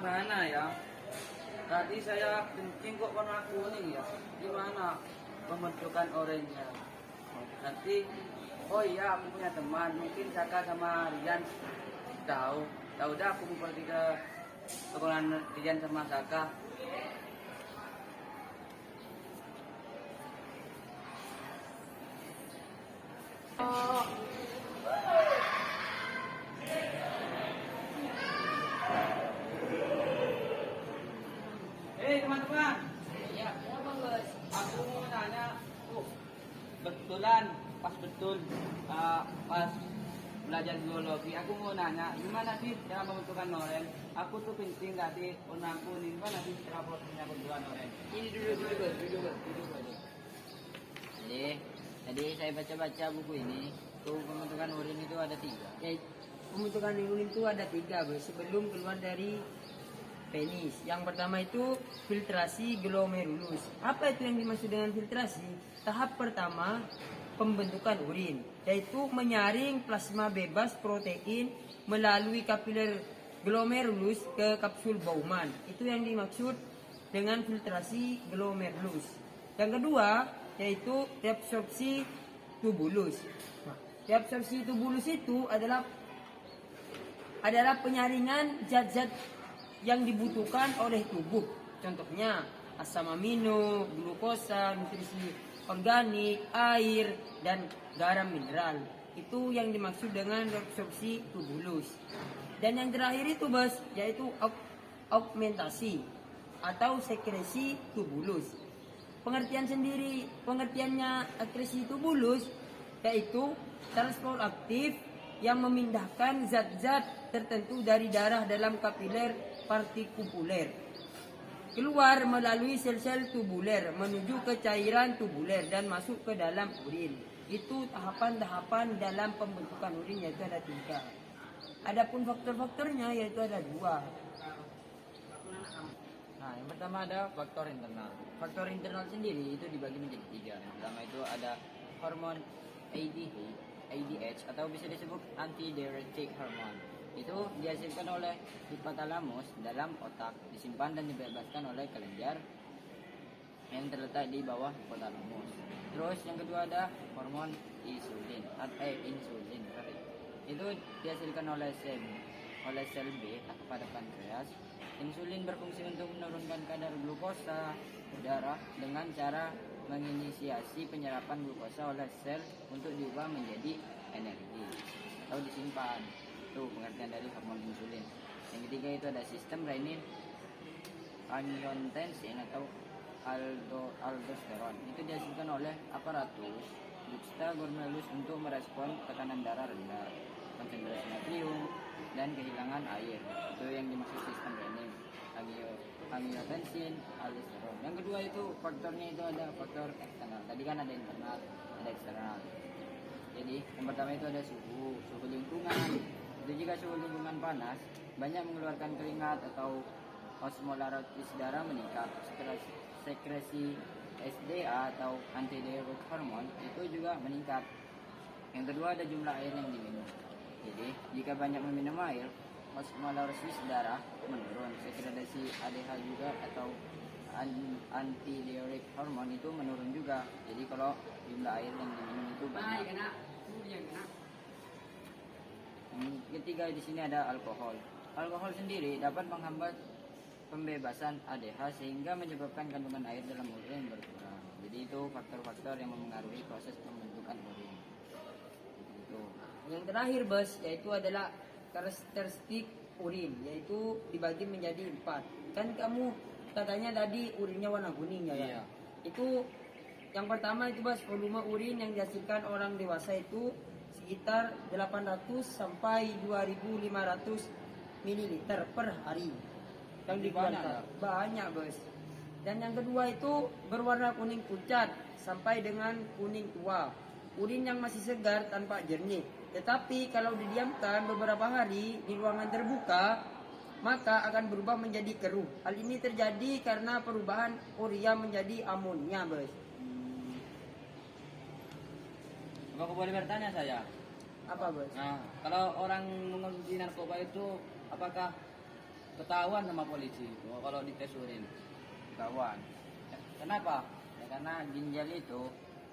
gimana ya? Tadi saya kencing kok warna kuning ya. Gimana pembentukan oranye? Nanti, oh iya aku punya teman, mungkin Saka sama Rian tahu. Tahu dah aku mau pergi ke sekolah Rian sama Saka. Teman-teman. Ya, kenapa bos? Aku mau nanya, betulan, pas betul, pas belajar biologi, aku mau nanya, gimana sih cara pembentukan noren? Aku tuh penting tadi warna kuning, gimana sih cara pembentukan noren? Ini duduk bos. Jadi saya baca-baca buku ini, tuh pembentukan urin itu ada 3. Pembentukan urin itu ada 3 bos, sebelum keluar dari penis. Yang pertama itu filtrasi glomerulus. Apa itu yang dimaksud dengan filtrasi? Tahap pertama pembentukan urin, yaitu menyaring plasma bebas protein melalui kapiler glomerulus ke kapsul Bowman. Itu yang dimaksud dengan filtrasi glomerulus. Yang kedua yaitu reabsorpsi tubulus. Reabsorpsi tubulus itu adalah penyaringan zat-zat yang dibutuhkan oleh tubuh. Contohnya asam amino, glukosa, nutrisi organik, air, dan garam mineral. Itu yang dimaksud dengan reabsorpsi tubulus. Dan yang terakhir itu bos, yaitu augmentasi atau sekresi tubulus. Pengertiannya sekresi tubulus yaitu transport aktif yang memindahkan zat-zat tertentu dari darah dalam kapiler partikuler keluar melalui sel-sel tubuler menuju ke cairan tubuler dan masuk ke dalam urin. Itu tahapan-tahapan dalam pembentukan urin, yaitu ada 3. Adapun faktor-faktornya yaitu ada 2. Nah, yang pertama ada faktor internal. Faktor internal sendiri itu dibagi menjadi 3. Yang pertama itu ada hormon ADH atau bisa disebut antidiuretic hormone. Itu dihasilkan oleh hipotalamus dalam otak, disimpan dan dibebaskan oleh kelenjar yang terletak di bawah hipotalamus. Terus yang kedua ada hormon insulin. Itu dihasilkan oleh sel B pada pankreas. Insulin berfungsi untuk menurunkan kadar glukosa darah dengan cara menginisiasi penyerapan glukosa oleh sel untuk diubah menjadi energi atau disimpan. Itu pengertian dari hormon insulin. Yang ketiga itu ada sistem renin angiotensin atau aldosteron. Itu dihasilkan oleh aparatus juxtaglomeralis untuk merespon tekanan darah rendah, konsentrasi natrium, dan kehilangan air. Itu yang dimaksud sistem renin angiotensin aldosteron. Yang kedua itu faktornya itu ada faktor eksternal. Tadi kan ada internal, ada eksternal. Jadi yang pertama itu ada suhu lingkungan. Itu jika suhu lingkungan panas, banyak mengeluarkan keringat atau osmolaritas darah meningkat. Sekresi SDA atau antidiuretic hormone itu juga meningkat. Yang kedua ada jumlah air yang diminum. Jadi jika banyak meminum air, osmolaritas darah menurun. Sekresi ADH juga atau antidiuretic hormone itu menurun juga. Jadi kalau jumlah air yang diminum itu banyak. Yang ketiga di sini ada alkohol. Alkohol sendiri dapat menghambat pembebasan ADH sehingga menyebabkan kandungan air dalam urin berkurang. Jadi itu faktor-faktor yang mempengaruhi proses pembentukan urin. Itu. Yang terakhir bos, yaitu adalah karakteristik urin, yaitu dibagi menjadi 4. Kan kamu katanya tadi urinnya warna kuning ya? Iya. Itu yang pertama itu bos, volume urin yang dihasilkan orang dewasa itu sekitar 800 sampai 2500 ml per hari yang dikeluarkan. Banyak bos. Dan yang kedua itu berwarna kuning pucat sampai dengan kuning tua. Urin yang masih segar tanpa jernih. Tetapi kalau didiamkan beberapa hari di ruangan terbuka, maka akan berubah menjadi keruh. Hal ini terjadi karena perubahan urea menjadi amonia bos. Apa aku boleh bertanya saya? Apa bos? Nah, kalau orang mengonsumsi narkoba itu apakah ketahuan sama polisi kalau dites urin. Kawan. Kenapa? Ya, karena ginjal itu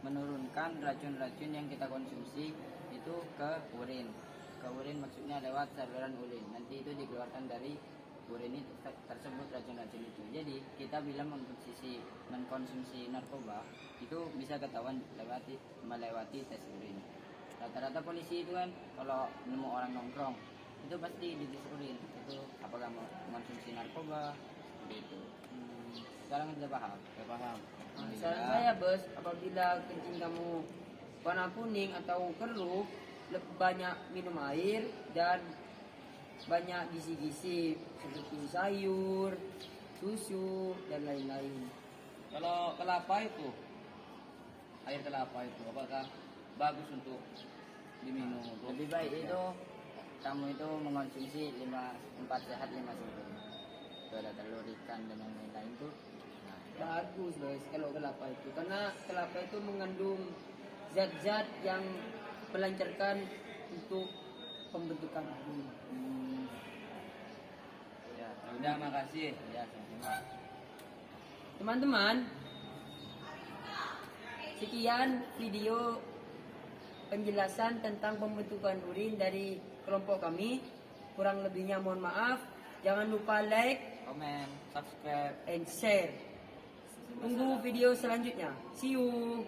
menurunkan racun-racun yang kita konsumsi itu ke urin. Ke urin maksudnya lewat saluran urin. Nanti itu dikeluarkan dari urin itu tersebut racun-racun itu. Jadi kita bila mengkonsumsi narkoba itu bisa ketahuan melewati tes urin. Rata-rata polisi itu kan kalau nemu orang nongkrong itu pasti dites urin. Itu apakah mau mengkonsumsi narkoba gitu. Sekarang sudah paham? Saya paham. Saran saya bos, apabila kencing kamu warna kuning atau keruh, banyak minum air dan banyak gizi-gizi seperti sayur, susu dan lain-lain. Kalau kelapa itu, air kelapa itu apakah bagus untuk diminum? Lebih baik itu kamu itu mengkonsumsi 4 sehat 5 sempurna. Itu ada telur, ikan dan yang lain-lain itu. Nah, Bagus bos kalau kelapa itu, karena kelapa itu mengandung zat-zat yang melancarkan untuk pembentukan urin. ya, Udah, makasih. ya, sama-sama. Teman-teman, sekian video penjelasan tentang pembentukan urin dari kelompok kami. Kurang lebihnya mohon maaf. Jangan lupa like Komen, subscribe. and share. Tunggu video selanjutnya. See you.